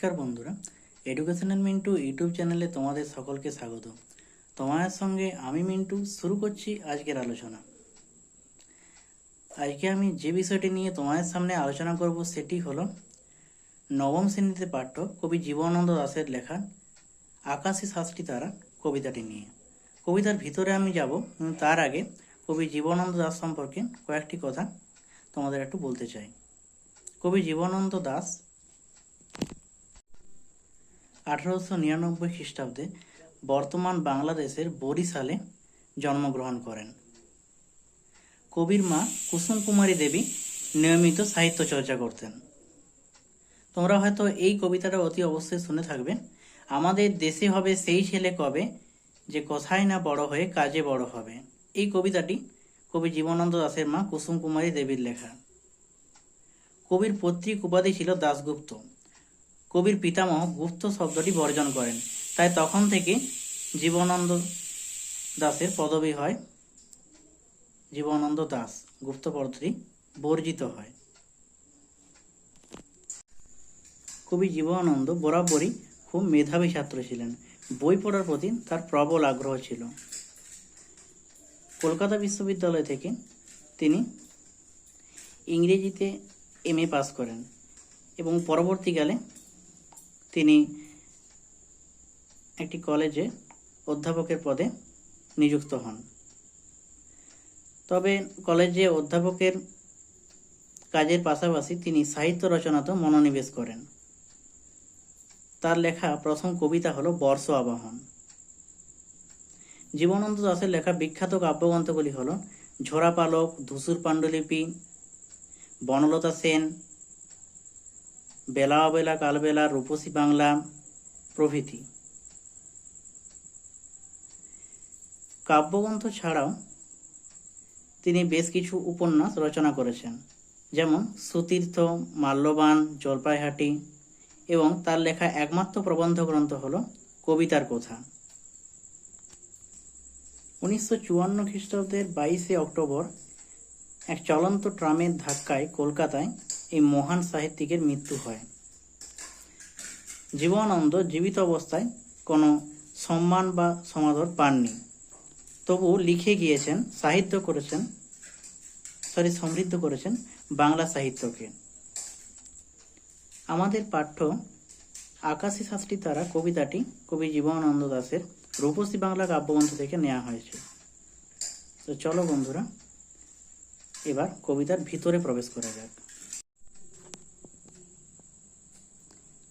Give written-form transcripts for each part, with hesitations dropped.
নমস্কার বন্ধুরা, educational Mintu YouTube চ্যানেলে তোমাদের সকলকে স্বাগত। তোমাদের সঙ্গে আমি মিন্টু শুরু করছি আজকের আলোচনা। আজকে আমি যে বিষয়টি নিয়ে তোমাদের সামনে আলোচনা করব সেটি হলো নবম শ্রেণীতে পাঠ্য কবি জীবনানন্দ দাশের লেখা আকাশে সাতটি তারা কবিতাটি নিয়ে। কবিতার ভিতরে আমি যাব, কিন্তু তার আগে কবি জীবনানন্দ দাশ সম্পর্কে কয়েকটি কথা তোমাদের একটু বলতে চাই। কবি জীবনানন্দ দাশ 1899 খ্রিস্টাব্দে বর্তমান বাংলাদেশের বরিশালে জন্মগ্রহণ করেন। কবির মা কুসুম কুমারী দেবী নিয়মিত সাহিত্য চর্চা করতেন। তোমরা হয়তো এই কবিতাটা অতি অবশ্যই শুনে থাকবে, আমাদের দেশে হবে সেই ছেলে কবে, যে কথায় না বড় হয়ে কাজে বড় হবে। এই কবিতাটি কবি জীবনানন্দ দাশের মা কুসুম কুমারী দেবীর লেখা। কবির পৈতৃক উপাধি ছিল দাশগুপ্ত। কবির পিতামহ গুপ্ত শব্দটি বর্জন করেন, তাই তখন থেকে জীবনানন্দ দাশের পদবী হয় জীবনানন্দ দাশ। গুপ্ত পদটি বর্জিত হয়। কবি জীবনানন্দ বরাবরই খুব মেধাবী ছাত্র ছিলেন। বই পড়ার প্রতি তার প্রবল আগ্রহ ছিল। কলকাতা বিশ্ববিদ্যালয় থেকে তিনি ইংরেজিতে MA পাস করেন এবং পরবর্তীকালে তিনি একটি কলেজে অধ্যাপকের পদে নিযুক্ত হন। তবে কলেজে অধ্যাপকের কাজের পাশাপাশি তিনি সাহিত্য রচনাতেও মনোনিবেশ করেন। তার লেখা প্রথম কবিতা হলো বর্ষ আবাহন। জীবনানন্দ দাশের লেখা বিখ্যাত কাব্যগ্রন্থগুলি হল ঝোড়া পালক, ধূসর পাণ্ডুলিপি, বনলতা সেন, বেলা অবেলা কালবেলা, রূপসী বাংলা প্রভৃতি। কাব্যগ্রন্থ ছাড়াও তিনি বেশ কিছু উপন্যাস রচনা করেছেন, যেমন সুতীর্থ, মাল্যবান, জলপাইহাটি, এবং তার লেখা একমাত্র প্রবন্ধ গ্রন্থ হল কবিতার কথা। 1954 খ্রিস্টাব্দের 22শে অক্টোবর এক চলন্ত ট্রামের ধাক্কায় কলকাতায় এই মহান সাহিত্যিকের মৃত্যু হয়। জীবনানন্দ জীবিত অবস্থায় কোনো সম্মান বা সমাদর পাননি, তবু লিখে গিয়েছেন, সমৃদ্ধ করেছেন বাংলা সাহিত্যকে। আমাদের পাঠ্য আকাশে সাতটি তারা কবিতাটি কবি জীবনানন্দ দাশের রূপসী বাংলা কাব্যগ্রন্থ থেকে নেওয়া হয়েছে। তো চলো বন্ধুরা, এবার কবিতার ভিতরে প্রবেশ করা যাক।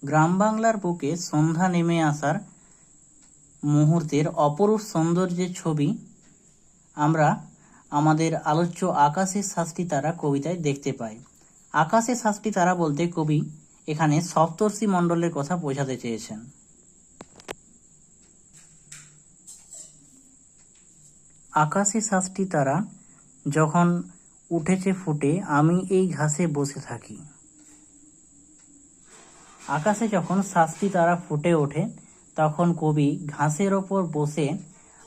গ্রাম বাংলার বুকে সন্ধ্যা নেমে আসার মুহূর্তের অপরূপ সৌন্দর্যের ছবি আমরা আমাদের আলোচ্য আকাশের সাতটি তারা কবিতায় দেখতে পাই। আকাশের সাতটি তারা বলতে কবি এখানে সপ্তর্ষি মণ্ডলের কথা বোঝাতে চেয়েছেন। আকাশে সাতটি তারা যখন উঠেছে ফুটে, আমি এই ঘাসে বসে থাকি। আকাশে যখন সাতটি তারা ফুটে ওঠে, তখন কবি ঘাসের ওপর বসে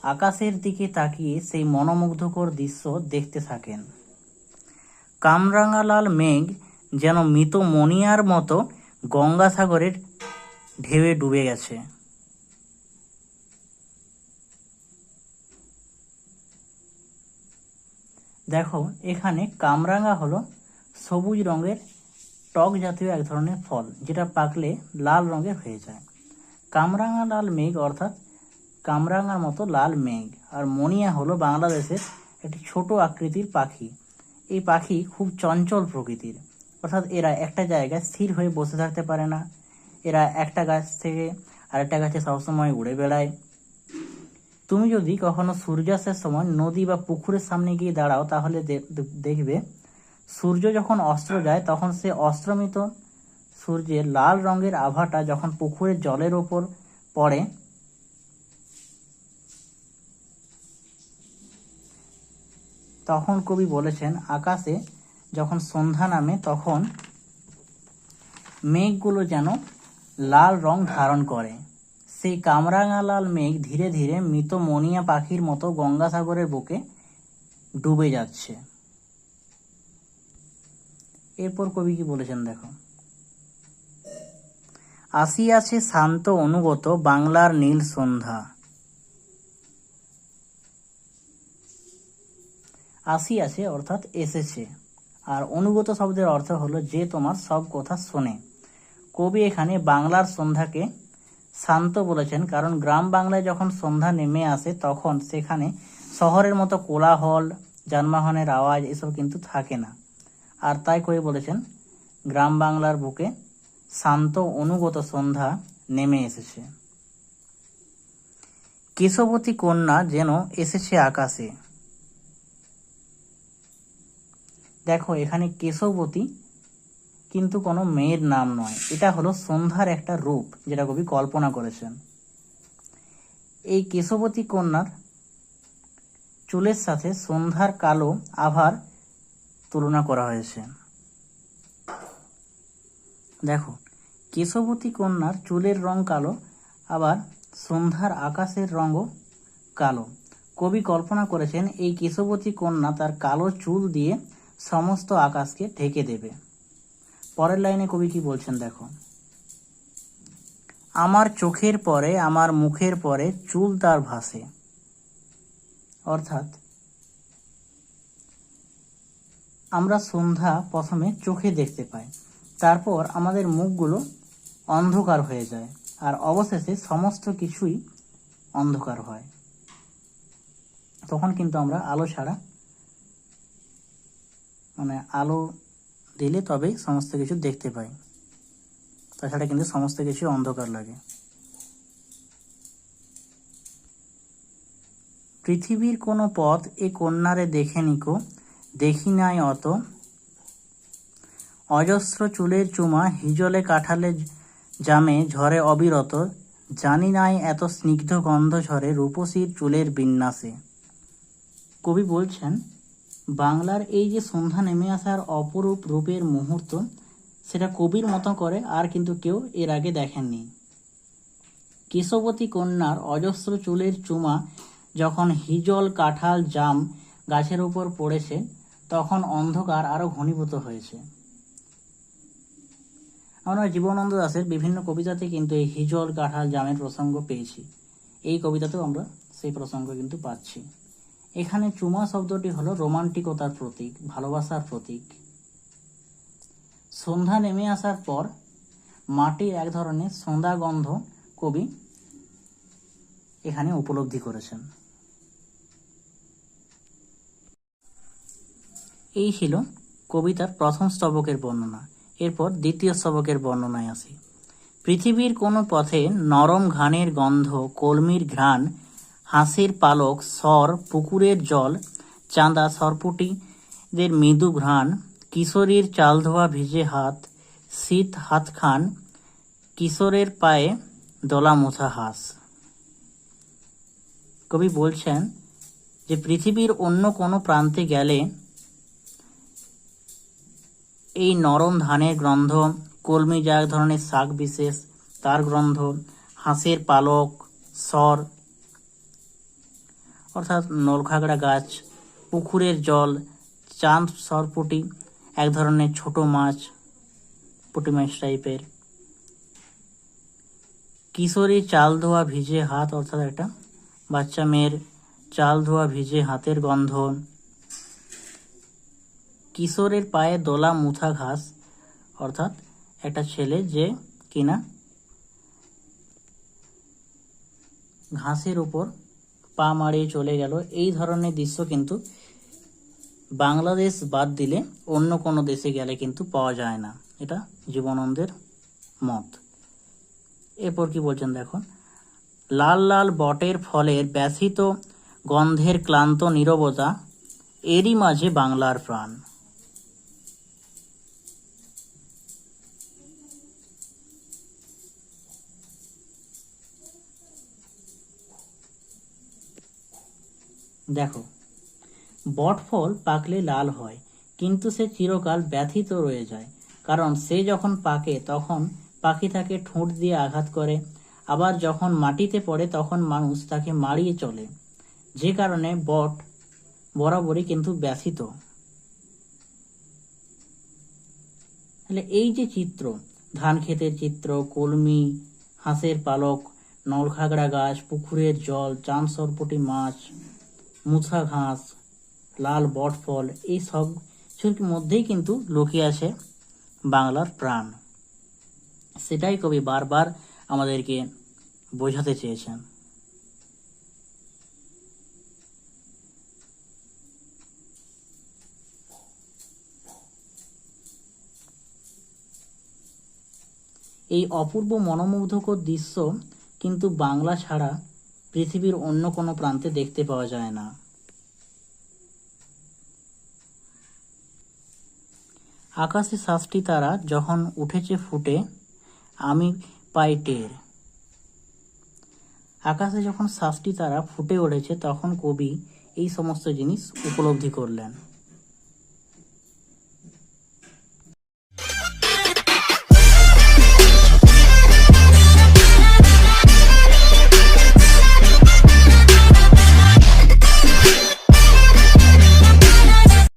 আকাশের দিকে তাকিয়ে সেই মনোমুগ্ধকর দৃশ্য দেখতে থাকেন। কামরাঙা লাল মেঘ যেন মৃত মণিয়ার মতো গঙ্গাসাগরের ঢেউয়ে ডুবে গেছে। দেখো, এখানে কামরাঙা হলো সবুজ রঙের টক জাতীয় এক ধরনের ফল, যেটা পাকলে লাল রঙের হয়ে যায়। কামরাঙা লাল মেঘ অর্থাৎ কামরাঙার মতো লাল মেঘ। আর মণিয়া হলো বাংলাদেশের একটি ছোট আকৃতির পাখি। এই পাখি খুব চঞ্চল প্রকৃতির, অর্থাৎ এরা একটা জায়গায় স্থির হয়ে বসে থাকতে পারে না। এরা একটা গাছ থেকে আরেকটা গাছে সবসময় উড়ে বেড়ায়। তুমি যদি কখনো সূর্যাস্তের সময় নদী বা পুকুরের সামনে গিয়ে দাঁড়াও, তাহলে দেখবে সূর্য যখন অস্ত যায়, তখন সে অস্তমিত সূর্যের লাল রঙের আভাটা যখন পুকুরের জলের ওপর পড়ে, তখন কবি বলেছেন আকাশে যখন সন্ধ্যা নামে, তখন মেঘগুলো যেন লাল রং ধারণ করে। সেই কামরাঙা লাল মেঘ ধীরে ধীরে মৃত মণিয়া পাখির মতো গঙ্গাসাগরের বুকে ডুবে যাচ্ছে। এরপর কবি কি বলেছেন দেখো, আসিয়াছে শান্ত অনুগত বাংলার নীল সন্ধ্যা। আসিয়াছে অর্থাৎ এসেছে, আর অনুগত শব্দের অর্থ হলো যে তোমার সব কথা শোনে। কবি এখানে বাংলার সন্ধ্যাকে শান্ত বলেছেন, কারণ গ্রাম বাংলায় যখন সন্ধ্যা নেমে আসে তখন সেখানে শহরের মতো কোলাহল, যানবাহনের আওয়াজ এসব কিন্তু থাকে না। আর তাই কবি বলেছেন গ্রাম বাংলার বুকে শান্ত অনুগত সন্ধ্যা নেমে এসেছে। কেশবতী কন্যা যেন এসেছে আকাশে। দেখো এখানে কেশবতী কিন্তু কোনো মেয়ের নাম নয়, এটা হলো সন্ধ্যার একটা রূপ যেটা কবি কল্পনা করেছেন। এই কেশবতী কন্যার চুলের সাথে সন্ধ্যার কালো আভার তুলনা করা হয়েছে। দেখো কেশবতী কন্যার চুলের রং কালো, আবার সন্ধ্যার আকাশের রঙও কালো। কবি কল্পনা করেছেন এই কেশবতী কন্যা তার কালো চুল দিয়ে সমস্ত আকাশকে ঢেকে দেবে। পরের লাইনে কবি কি বলছেন দেখো, আমার চোখের পরে আমার মুখের পরে চুল তার ভাসে। অর্থাৎ আমরা সন্ধ্যা প্রথমে চোখে দেখতে পাই, তারপর আমাদের মুখগুলো অন্ধকার হয়ে যায়, আর অবশেষে সমস্ত কিছুই অন্ধকার হয়। তখন কিন্তু আমরা আলো ছাড়া, আলো দিলে তবেই সমস্ত কিছু দেখতে পাই, তাছাড়া কিন্তু সমস্ত কিছু অন্ধকার লাগে। পৃথিবীর কোনো পথ এ কন্যারে দেখে নিকো, দেখি নাই অত, অজস্র চুলের চুমা হিজলে কাঠালে জামে ঝরে অবিরত, জানি নাই এত স্নিগ্ধ গন্ধ ঝরে রূপসীর চুলের বিন্যাসে। কবি বলছেন বাংলার এই যে সন্ধ্যা নেমে আসার অপরূপ রূপের মুহূর্ত, সেটা কবির মতো করে আর কিন্তু কেউ এর আগে দেখেননি। কেশবতী কন্যার অজস্র চুলের চুমা যখন হিজল কাঁঠাল জাম গাছের উপর পড়েছে, তখন অন্ধকার আরো ঘনীভূত হয়েছে। আমরা জীবনানন্দ দাশের বিভিন্ন কবিতাতে কিন্তু এই হিজল কাঁঠাল জামের প্রসঙ্গ পেয়েছি, এই কবিতাতেও আমরা সেই প্রসঙ্গ কিন্তু পাচ্ছি। এখানে চুমা শব্দটি হলো রোমান্টিকতার প্রতীক, ভালোবাসার প্রতীক। সন্ধ্যা নেমে আসার পর মাটির এক ধরনের সোঁদা গন্ধ কবি এখানে উপলব্ধি করেছেন। এই ছিল কবিতার প্রথম স্তবকের বর্ণনা। এরপর দ্বিতীয় স্তবকের বর্ণনায় আসি। পৃথিবীর কোনো পথে নরম ঘানের গন্ধ, কলমির ঘ্রাণ, হাঁসের পালক, সর, পুকুরের জল, চাঁদা সরপুটিদের মৃদু ঘ্রাণ, কিশোরীর চাল ধোয়া ভিজে হাত, শীত হাতখান, কিশোরের পায়ে দলা মুথা হাঁস। কবি বলছেন যে পৃথিবীর অন্য কোনো প্রান্তে গেলে এই নরম ধানের গন্ধ, কলমি যা এক ধরনের শাক বিশেষ তার গন্ধ, হাঁসের পালক, সর অর্থাৎ নলখাগড়া গাছ, পুকুরের জল, চাঁদ সরপুটি এক ধরনের ছোট মাছ, পুঁটি মাছ টাইপের, কিশোরী চাল ধোয়া ভিজে হাত অর্থাৎ একটা বাচ্চা মেয়ের চাল ধোয়া ভিজে হাতের গন্ধ, কিশোরের পায়ে দোলা মুথা ঘাস অর্থাৎ একটা ছেলে যে কিনা ঘাসের উপর পা মারিয়ে চলে গেল। এই ধরনের দৃশ্য কিন্তু বাংলাদেশ বাদ দিলে অন্য কোনো দেশে গেলে কিন্তু পাওয়া যায় না, এটা জীবনানন্দের মত। এরপর কি বলছেন দেখো, লাল লাল বটের ফলের ব্যথিত গন্ধের ক্লান্ত নীরবতা, এরই মাঝে বাংলার প্রাণ। দেখো বটফল পাকলে লাল হয়, কিন্তু সে চিরকাল ব্যথিত রয়ে যায়, কারণ সে যখন পাকে তখন পাখি তাকে ঠোঁট দিয়ে আঘাত করে, আবার যখন মাটিতে পড়ে তখন মানুষ তাকে মারিয়ে চলে, যে কারণে বট বরাবরই কিন্তু ব্যথিত। তাহলে এই যে চিত্র, ধান ক্ষেতের চিত্র, কলমি, হাঁসের পালক, নলখাগড়া গাছ, পুকুরের জল, চাঁদ সরপুঁটি মাছ, মুছা ঘাস, লাল বটফল, এই সব কিছুর মধ্যেই কিন্তু লুকিয়ে আছে বাংলার প্রাণ। সেটাই কবি বারবার আমাদেরকে বোঝাতে চেয়েছেন। এই অপূর্ব মনোমুগ্ধকর দৃশ্য কিন্তু বাংলা ছাড়া পৃথিবীর অন্য কোনো প্রান্তে দেখতে পাওয়া যায় না। আকাশে 7টি তারা যখন উঠেছে ফুটে, আমি পাই টের। আকাশে যখন 7টি তারা ফুটে উঠেছে তখন কবি এই সমস্ত জিনিস উপলব্ধি করলেন।